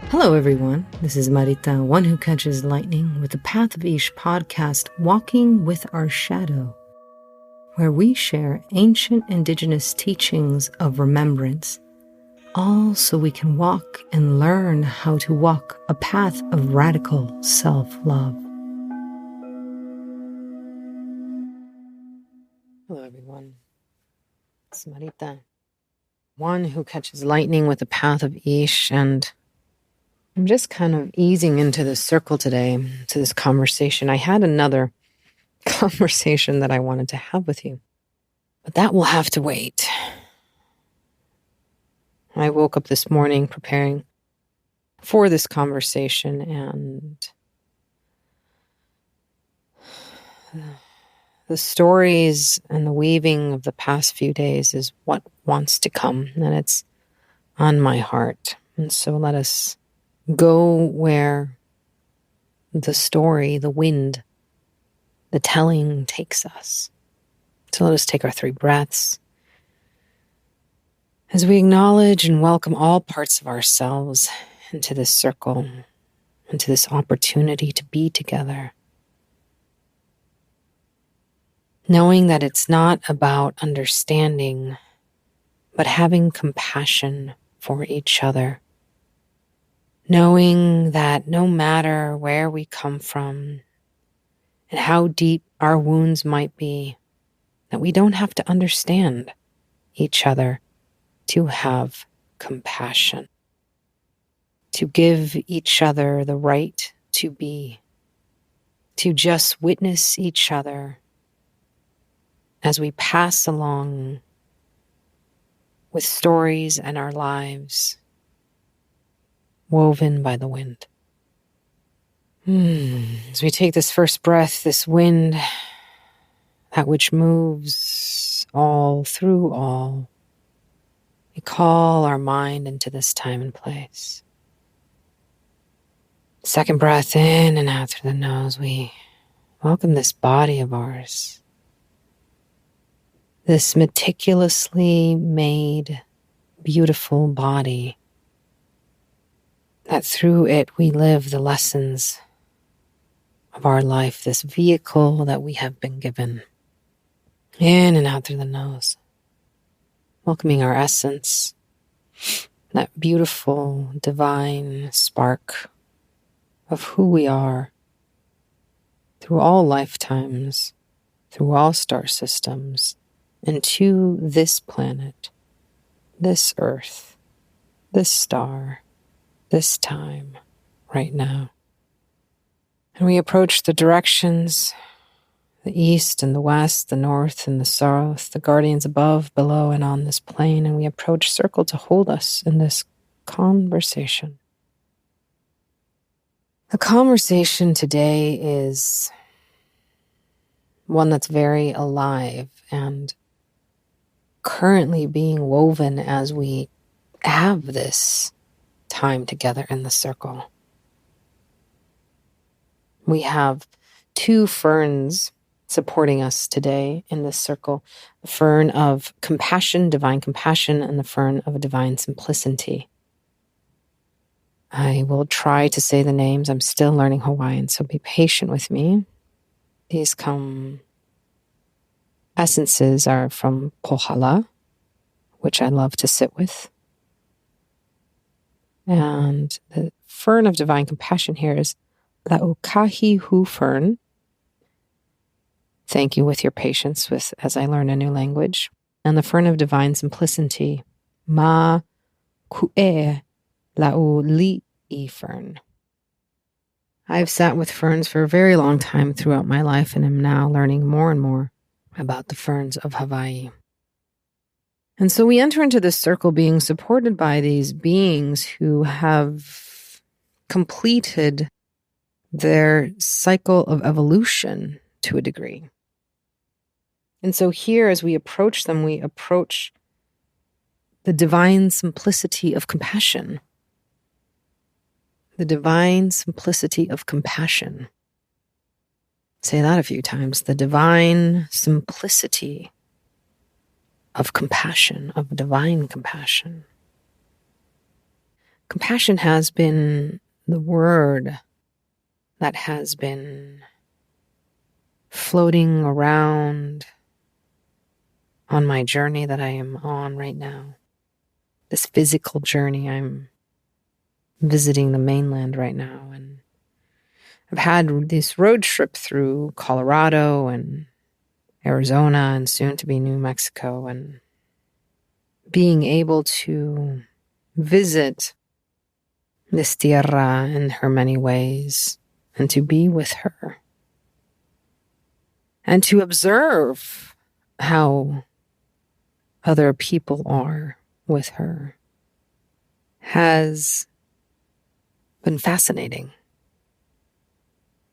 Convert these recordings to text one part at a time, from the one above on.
Hello, everyone. This is Marita, one who catches lightning, with the Path of Ish podcast, Walking with Our Shadow, where we share ancient indigenous teachings of remembrance, all so we can walk and learn how to walk a path of radical self-love. Hello, everyone. It's Marita, one who catches lightning with the Path of Ish, and I'm just kind of easing into this circle today, to this conversation. I had another conversation that I wanted to have with you, but that will have to wait. I woke up this morning preparing for this conversation, and the stories and the weaving of the past few days is what wants to come, and it's on my heart. And so let us go where the story, the wind, the telling takes us. So let us take our 3 breaths as we acknowledge and welcome all parts of ourselves into this circle, into this opportunity to be together. Knowing that it's not about understanding, but having compassion for each other. Knowing that no matter where we come from and how deep our wounds might be, that we don't have to understand each other to have compassion, to give each other the right to be, to just witness each other as we pass along with stories and our lives woven by the wind. As we take this first breath, this wind, that which moves all through all, we call our mind into this time and place. Second breath in and out through the nose, we welcome this body of ours, this meticulously made, beautiful body, that through it we live the lessons of our life, this vehicle that we have been given. In and out through the nose, welcoming our essence, that beautiful, divine spark of who we are through all lifetimes, through all star systems, and to this planet, this earth, this star, this time, right now. And we approach the directions, the east and the west, the north and the south, the guardians above, below, and on this plane, and we approach circle to hold us in this conversation. The conversation today is one that's very alive and currently being woven as we have this time together in the circle. We have 2 ferns supporting us today in this circle, the fern of compassion, divine compassion, and the fern of divine simplicity. I will try to say the names. I'm still learning Hawaiian, so be patient with me. These essences are from Pohala, which I love to sit with. And the fern of divine compassion here is Laukahihu fern. Thank you with your patience as I learn a new language. And the fern of divine simplicity, Ma Ku'e Lauli'i fern. I've sat with ferns for a very long time throughout my life and am now learning more and more about the ferns of Hawaii. And so we enter into this circle being supported by these beings who have completed their cycle of evolution to a degree. And so here, as we approach them, we approach the divine simplicity of compassion. The divine simplicity of compassion. Say that a few times. The divine simplicity of compassion, of divine compassion. Compassion has been the word that has been floating around on my journey that I am on right now. This physical journey. I'm visiting the mainland right now, and I've had this road trip through Colorado and Arizona and soon to be New Mexico, and being able to visit this tierra in her many ways and to be with her and to observe how other people are with her has been fascinating.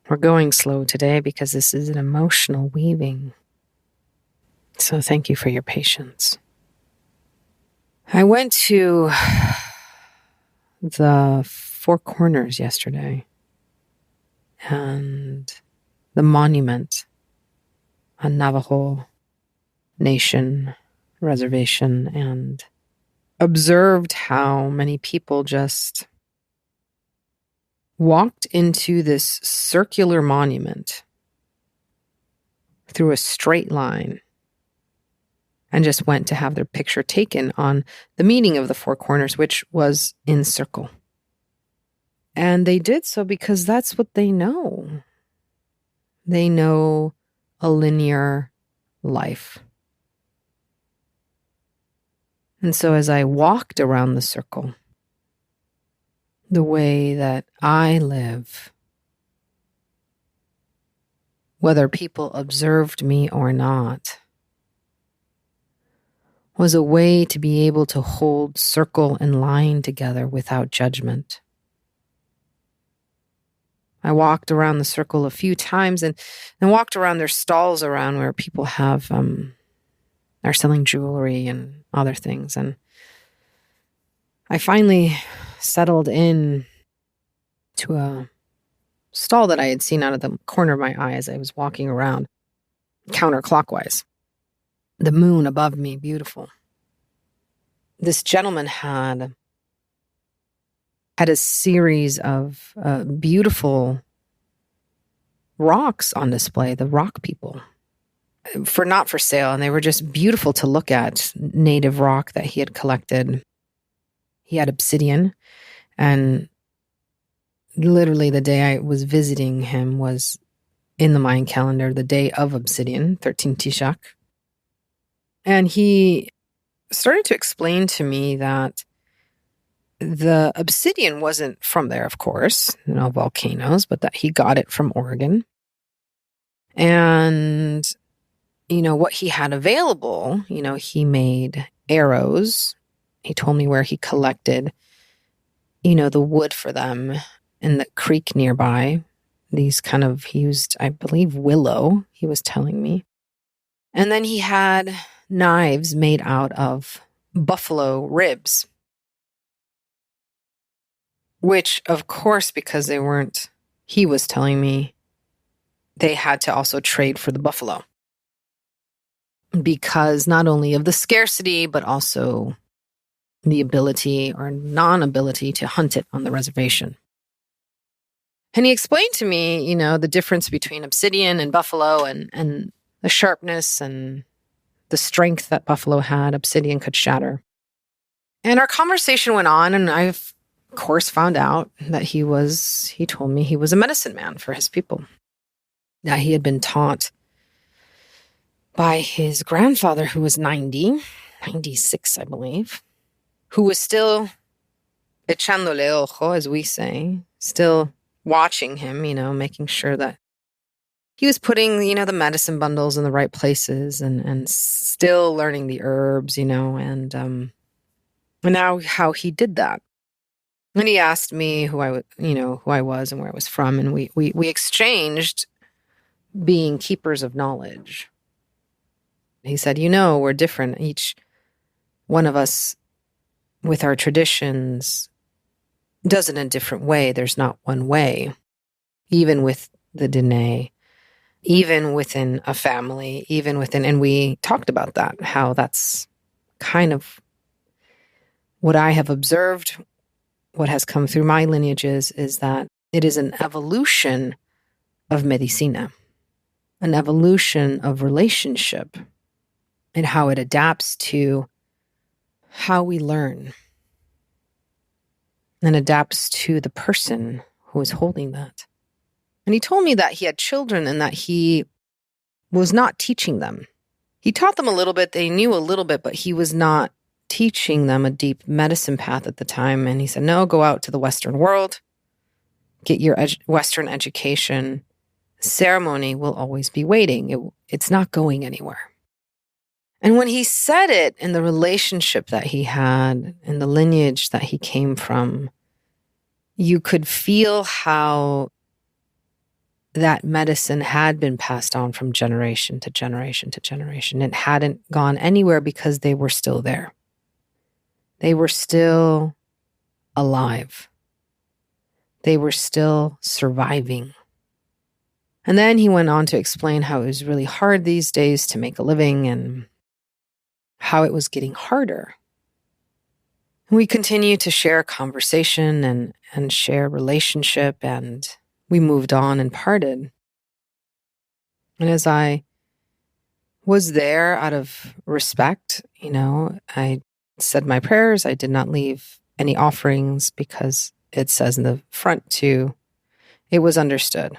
We're going slow today because this is an emotional weaving. So thank you for your patience. I went to the Four Corners yesterday and the monument on Navajo Nation reservation, and observed how many people just walked into this circular monument through a straight line and just went to have their picture taken on the meaning of the Four Corners, which was in circle. And they did so because that's what they know. They know a linear life. And so as I walked around the circle, the way that I live, whether people observed me or not, was a way to be able to hold circle and line together without judgment. I walked around the circle a few times and walked around their stalls around where people have are selling jewelry and other things. And I finally settled in to a stall that I had seen out of the corner of my eye as I was walking around counterclockwise. The moon above me, beautiful. This gentleman had a series of beautiful rocks on display, the rock people, not for sale. And they were just beautiful to look at, native rock that he had collected. He had obsidian, and literally the day I was visiting him was in the Mayan calendar, the day of obsidian, 13 Tishak. And he started to explain to me that the obsidian wasn't from there, of course, volcanoes, but that he got it from Oregon. And, what he had available, he made arrows. He told me where he collected, the wood for them in the creek nearby. He used, I believe, willow, he was telling me. And then he had knives made out of buffalo ribs, which, of course, because they weren't, he was telling me, they had to also trade for the buffalo because not only of the scarcity, but also the ability or non-ability to hunt it on the reservation. And he explained to me, the difference between obsidian and buffalo and the sharpness and the strength that buffalo had, obsidian could shatter. And our conversation went on, and I, of course, found out that he told me he was a medicine man for his people. That he had been taught by his grandfather, who was 96, I believe, who was still echándole ojo, as we say, still watching him, making sure that he was putting, the medicine bundles in the right places and still learning the herbs, and now how he did that. And he asked me who I was and where I was from. And we exchanged being keepers of knowledge. He said, we're different. Each one of us with our traditions does it in a different way. There's not one way, even with the Dene, even within a family, and we talked about that, how that's kind of what I have observed what has come through my lineages is that it is an evolution of medicina, an evolution of relationship, and how it adapts to how we learn and adapts to the person who is holding that. And he told me that he had children and that he was not teaching them. He taught them a little bit, they knew a little bit, but he was not teaching them a deep medicine path at the time. And he said, no, go out to the Western world, get your Western education. Ceremony will always be waiting. It's not going anywhere. And when he said it in the relationship that he had, in the lineage that he came from, you could feel how that medicine had been passed on from generation to generation to generation. It hadn't gone anywhere because they were still there. They were still alive. They were still surviving. And then he went on to explain how it was really hard these days to make a living and how it was getting harder. We continue to share conversation and share relationship, and we moved on and parted. And as I was there out of respect, I said my prayers. I did not leave any offerings because it says in the front too, it was understood.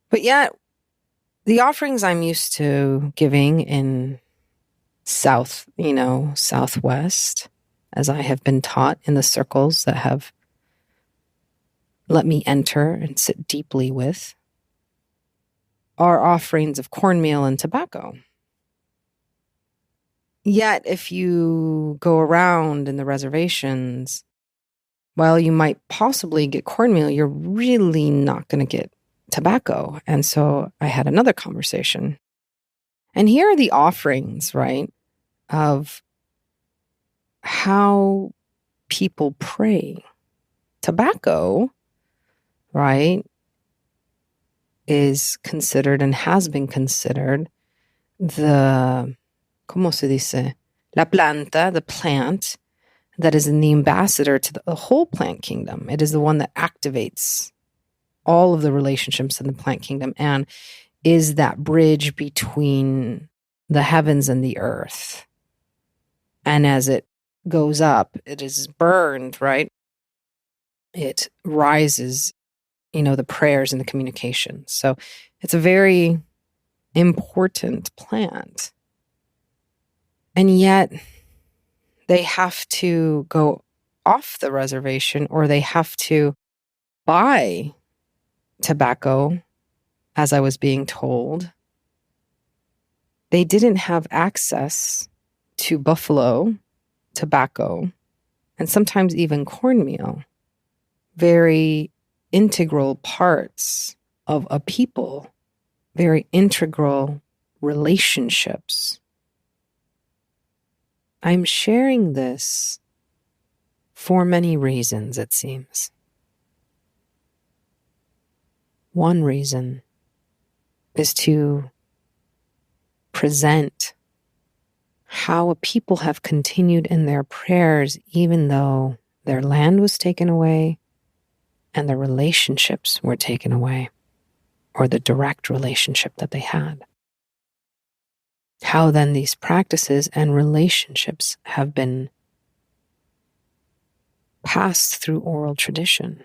But yet, the offerings I'm used to giving in Southwest, as I have been taught in the circles that have let me enter and sit deeply with, are offerings of cornmeal and tobacco. Yet, if you go around in the reservations, while you might possibly get cornmeal, you're really not going to get tobacco. And so I had another conversation. And here are the offerings, right, of how people pray. Tobacco, right, is considered and has been considered ¿cómo se dice? La planta, the plant that is the ambassador to the whole plant kingdom. It is the one that activates all of the relationships in the plant kingdom and is that bridge between the heavens and the earth. And as it goes up, it is burned, right? It rises, the prayers and the communication. So it's a very important plant. And yet they have to go off the reservation or they have to buy tobacco, as I was being told. They didn't have access to buffalo tobacco and sometimes even cornmeal, very integral parts of a people, very integral relationships. I'm sharing this for many reasons, it seems. One reason is to present how a people have continued in their prayers even though their land was taken away and their relationships were taken away, or the direct relationship that they had. How then these practices and relationships have been passed through oral tradition,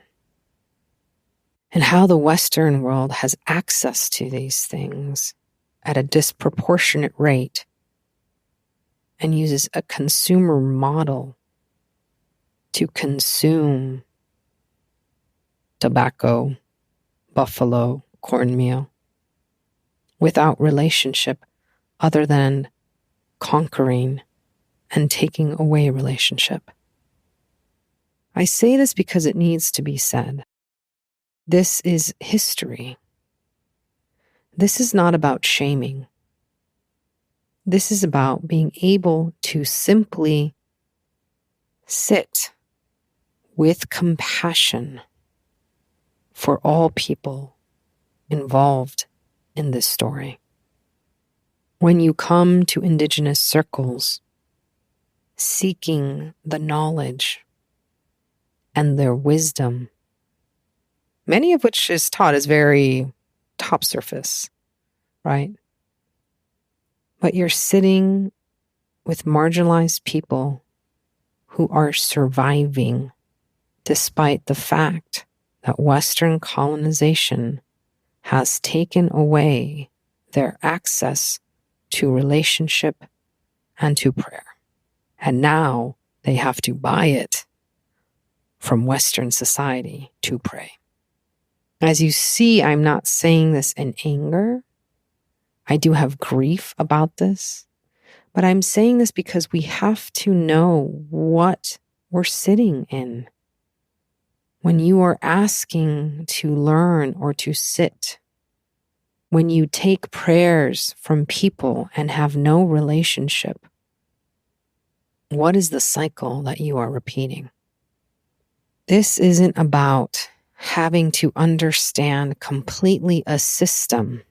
and how the Western world has access to these things at a disproportionate rate and uses a consumer model to consume tobacco, buffalo, cornmeal, without relationship other than conquering and taking away relationship. I say this because it needs to be said. This is history. This is not about shaming. This is about being able to simply sit with compassion for all people involved in this story. When you come to Indigenous circles seeking the knowledge and their wisdom, many of which is taught as very top surface, right? But you're sitting with marginalized people who are surviving despite the fact that Western colonization has taken away their access to relationship and to prayer. And now they have to buy it from Western society to pray. As you see, I'm not saying this in anger. I do have grief about this, but I'm saying this because we have to know what we're sitting in. When you are asking to learn or to sit, when you take prayers from people and have no relationship, what is the cycle that you are repeating? This isn't about having to understand completely a system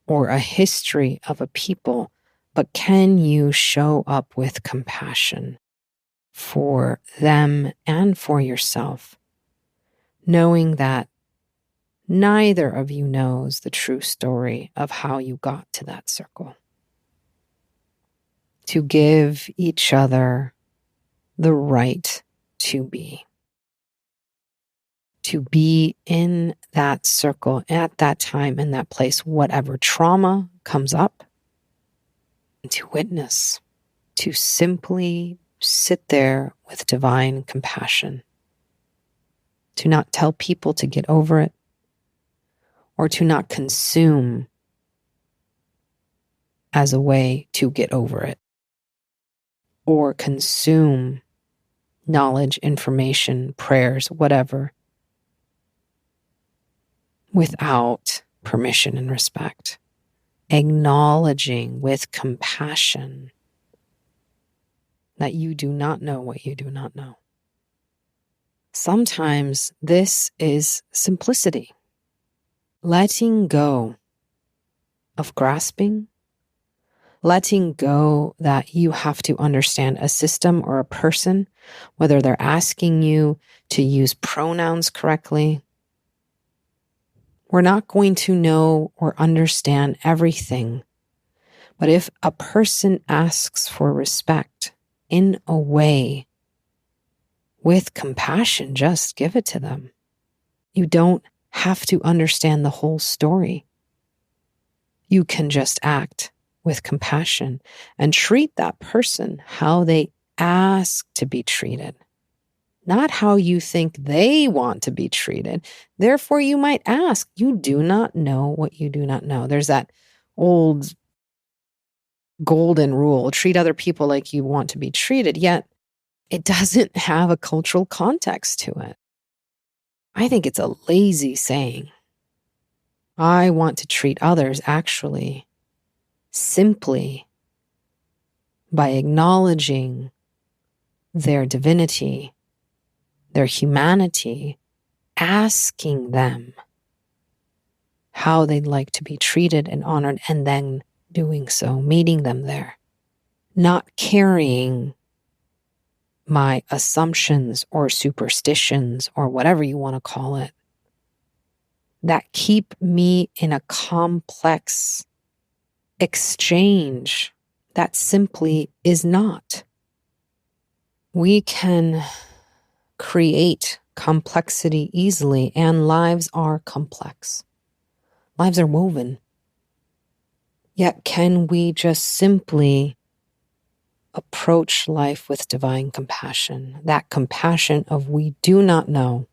or a history of a people, but can you show up with compassion for them and for yourself, knowing that neither of you knows the true story of how you got to that circle. To give each other the right to be. To be in that circle at that time, in that place, whatever trauma comes up, and to witness, to simply sit there with divine compassion. To not tell people to get over it, or to not consume as a way to get over it, or consume knowledge, information, prayers, whatever, without permission and respect. Acknowledging with compassion that you do not know what you do not know. Sometimes this is simplicity. Letting go of grasping, letting go that you have to understand a system or a person, whether they're asking you to use pronouns correctly. We're not going to know or understand everything, but if a person asks for respect in a way with compassion, just give it to them. You don't have to understand the whole story. You can just act with compassion and treat that person how they ask to be treated, not how you think they want to be treated. Therefore, you might ask, you do not know what you do not know. There's that old golden rule, treat other people like you want to be treated, yet it doesn't have a cultural context to it. I think it's a lazy saying. I want to treat others actually simply by acknowledging their divinity, their humanity, asking them how they'd like to be treated and honored, and then doing so, meeting them there, not carrying my assumptions or superstitions or whatever you want to call it that keep me in a complex exchange that simply is not. We can create complexity easily, and lives are complex. Lives are woven. Yet can we just simply approach life with divine compassion, that compassion of we do not know,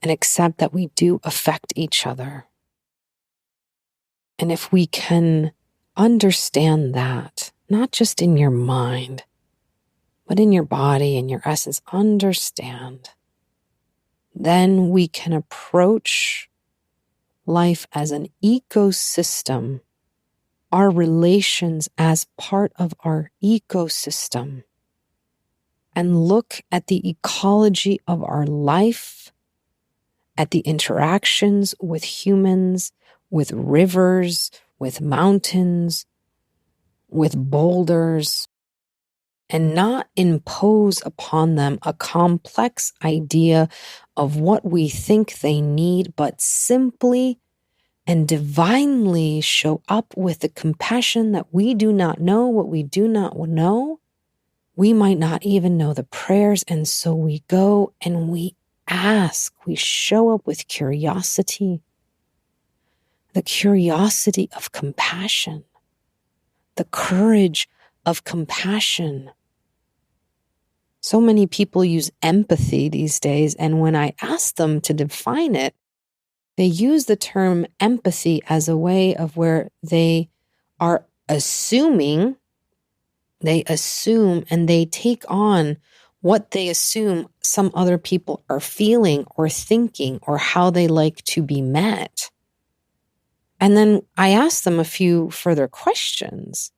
and accept that we do affect each other. And if we can understand that, not just in your mind, but in your body, in your essence, understand, then we can approach life as an ecosystem, our relations as part of our ecosystem, and look at the ecology of our life, at the interactions with humans, with rivers, with mountains, with boulders, and not impose upon them a complex idea of what we think they need, but simply and divinely show up with the compassion that we do not know what we do not know. We might not even know the prayers, and so we go and we ask. We show up with curiosity, the curiosity of compassion, the courage of compassion. So many people use empathy these days, and when I ask them to define it, they use the term empathy as a way of where they are assuming, they assume and they take on what they assume some other people are feeling or thinking or how they like to be met. And then I ask them a few further questions.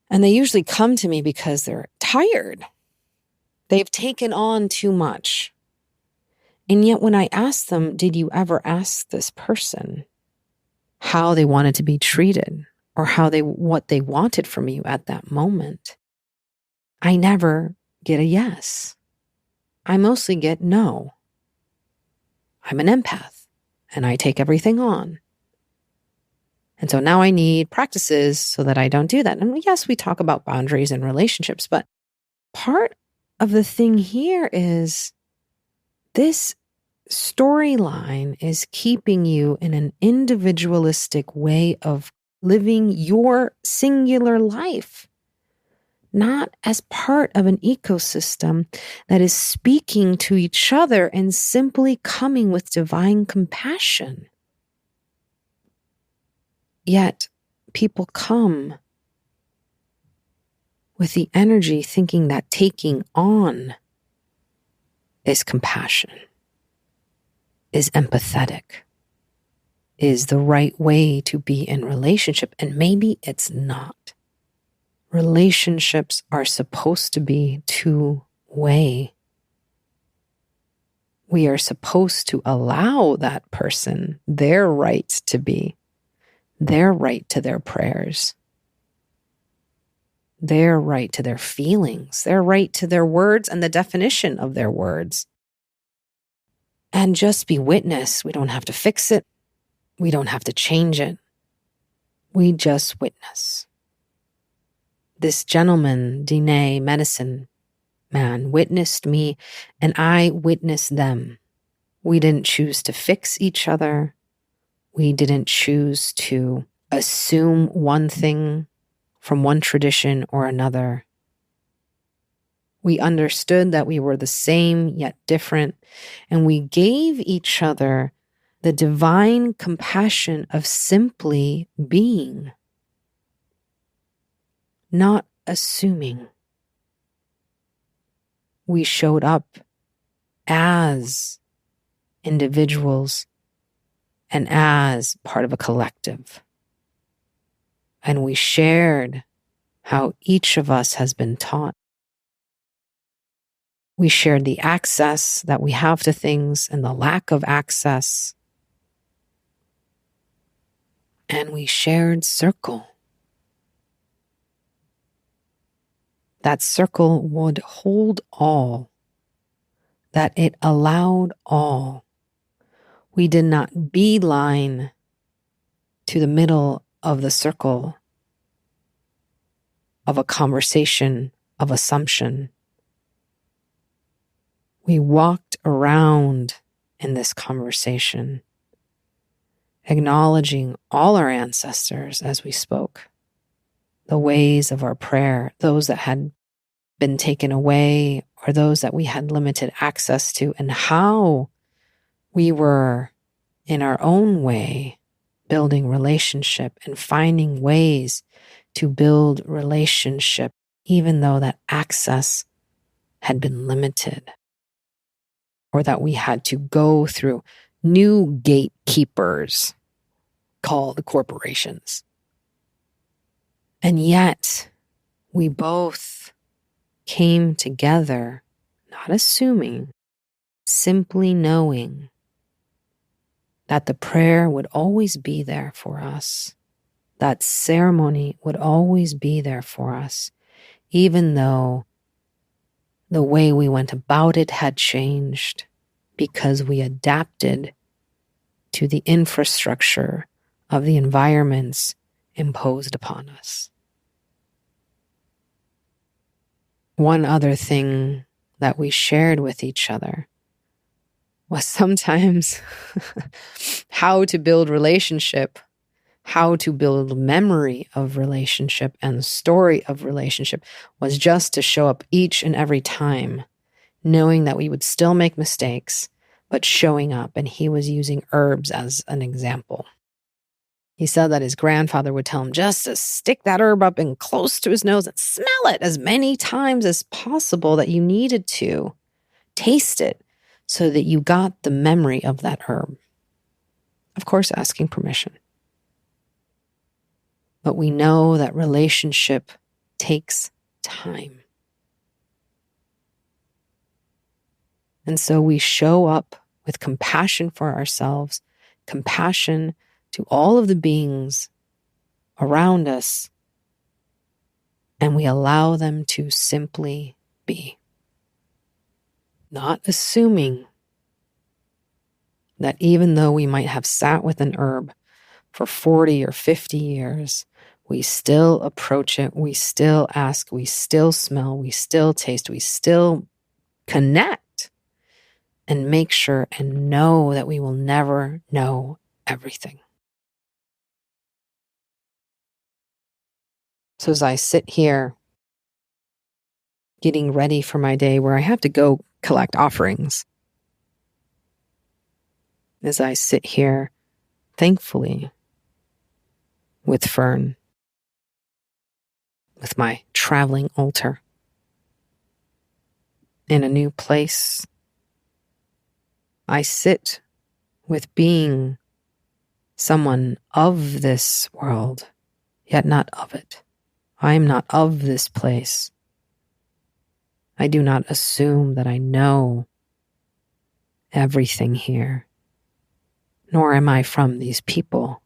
And they usually come to me because they're tired. They've taken on too much. And yet when I ask them, did you ever ask this person how they wanted to be treated or what they wanted from you at that moment? I never get a yes. I mostly get no. I'm an empath and I take everything on. And so now I need practices so that I don't do that. And yes, we talk about boundaries and relationships, but part of the thing here is this storyline is keeping you in an individualistic way of living your singular life, not as part of an ecosystem that is speaking to each other and simply coming with divine compassion. Yet people come with the energy thinking that taking on is compassion, is empathetic, is the right way to be in relationship. And maybe it's not. Relationships are supposed to be two-way. We are supposed to allow that person their rights to be, their right to their prayers, their right to their feelings, their right to their words and the definition of their words. And just be witness. We don't have to fix it. We don't have to change it. We just witness. This gentleman, Dene, medicine man, witnessed me and I witnessed them. We didn't choose to fix each other. We didn't choose to assume one thing from one tradition or another. We understood that we were the same yet different, and we gave each other the divine compassion of simply being, not assuming. We showed up as individuals and as part of a collective. And we shared how each of us has been taught. We shared the access that we have to things and the lack of access. And we shared circle. That circle would hold all, that it allowed all. We did not beeline to the middle of the circle of a conversation of assumption. We walked around in this conversation, acknowledging all our ancestors as we spoke, the ways of our prayer, those that had been taken away or those that we had limited access to, and how we were in our own way building relationship and finding ways to build relationship, even though that access had been limited, or that we had to go through new gatekeepers called corporations. And yet we both came together, not assuming, simply knowing that the prayer would always be there for us, that ceremony would always be there for us, even though the way we went about it had changed because we adapted to the infrastructure of the environments imposed upon us. One other thing that we shared with each other was sometimes how to build relationship, how to build memory of relationship and story of relationship was just to show up each and every time, knowing that we would still make mistakes, but showing up. And he was using herbs as an example. He said that his grandfather would tell him just to stick that herb up and close to his nose and smell it as many times as possible that you needed to. Taste it so that you got the memory of that herb. Of course, asking permission. But we know that relationship takes time. And so we show up with compassion for ourselves, compassion to all of the beings around us, and we allow them to simply be. Not assuming that even though we might have sat with an herb for 40 or 50 years, we still approach it, we still ask, we still smell, we still taste, we still connect and make sure and know that we will never know everything. So as I sit here getting ready for my day where I have to go collect offerings, as I sit here, thankfully, with Fern, with my traveling altar, in a new place, I sit with being someone of this world, yet not of it. I am not of this place. I do not assume that I know everything here, nor am I from these people.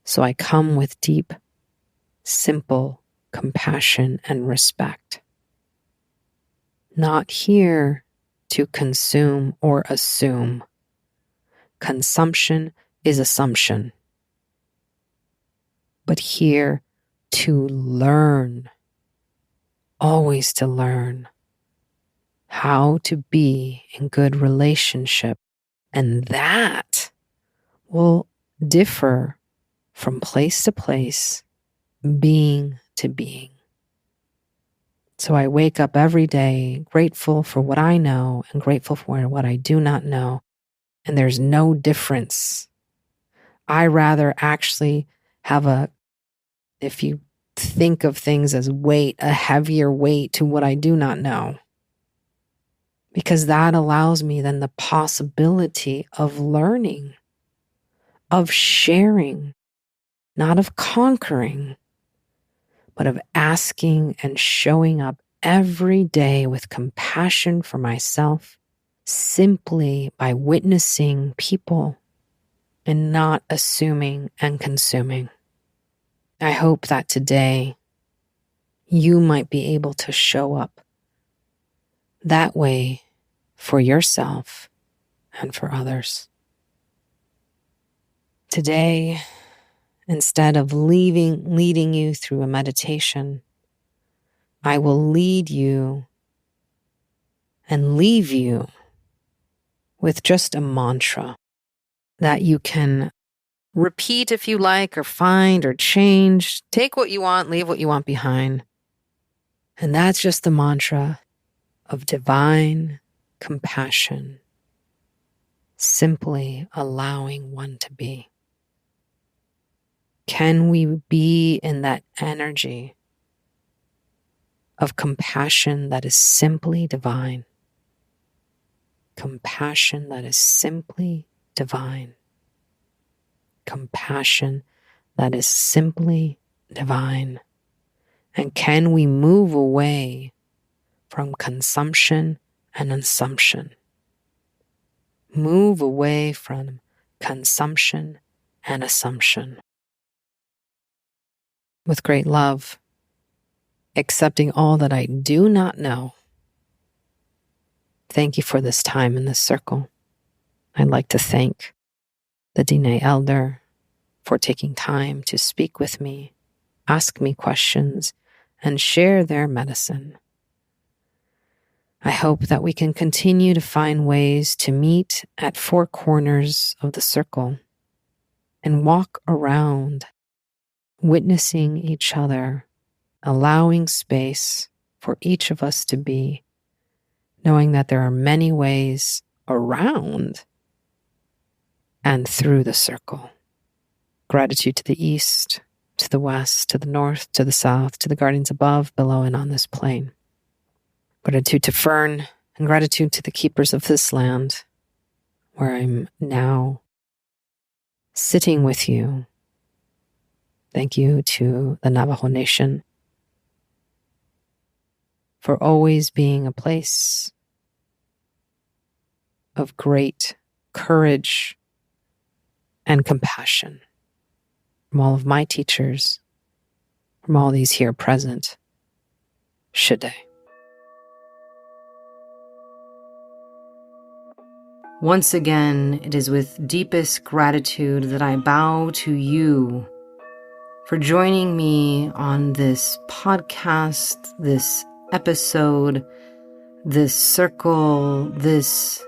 So I come with deep, simple compassion and respect. Not here to consume or assume. Consumption is assumption. But here to learn, always to learn how to be in good relationship. And that will differ from place to place, being to being. So I wake up every day grateful for what I know and grateful for what I do not know. And there's no difference. I rather actually have if you think of things as weight, a heavier weight to what I do not know. Because that allows me then the possibility of learning, of sharing, not of conquering, but of asking and showing up every day with compassion for myself, simply by witnessing people and not assuming and consuming. I hope that today you might be able to show up that way for yourself and for others. Today, instead of leading you through a meditation, I will lead you and leave you with just a mantra that you can repeat if you like, or find or change. Take what you want, leave what you want behind. And that's just the mantra of divine compassion, simply allowing one to be. Can we be in that energy of compassion that is simply divine? Compassion that is simply divine. Compassion that is simply divine. And can we move away from consumption and assumption? Move away from consumption and assumption. With great love, accepting all that I do not know. Thank you for this time in this circle. I'd like to thank the Diné Elder for taking time to speak with me, ask me questions, and share their medicine. I hope that we can continue to find ways to meet at four corners of the circle and walk around, witnessing each other, allowing space for each of us to be, knowing that there are many ways around and through the circle. Gratitude to the east, to the west, to the north, to the south, to the guardians above, below, and on this plane. Gratitude to Fern, and gratitude to the keepers of this land, where I'm now sitting with you. Thank you to the Navajo Nation for always being a place of great courage and compassion. From all of my teachers, from all these here present, Shade. Once again, it is with deepest gratitude that I bow to you for joining me on this podcast, this episode, this circle, this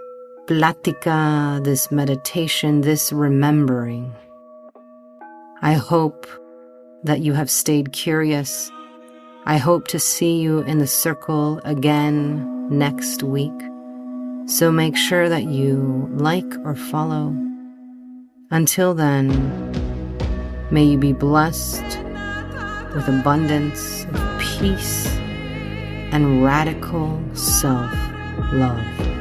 plática, this meditation, this remembering. I hope that you have stayed curious. I hope to see you in the circle again next week. So make sure that you like or follow. Until then, may you be blessed with abundance of peace and radical self-love.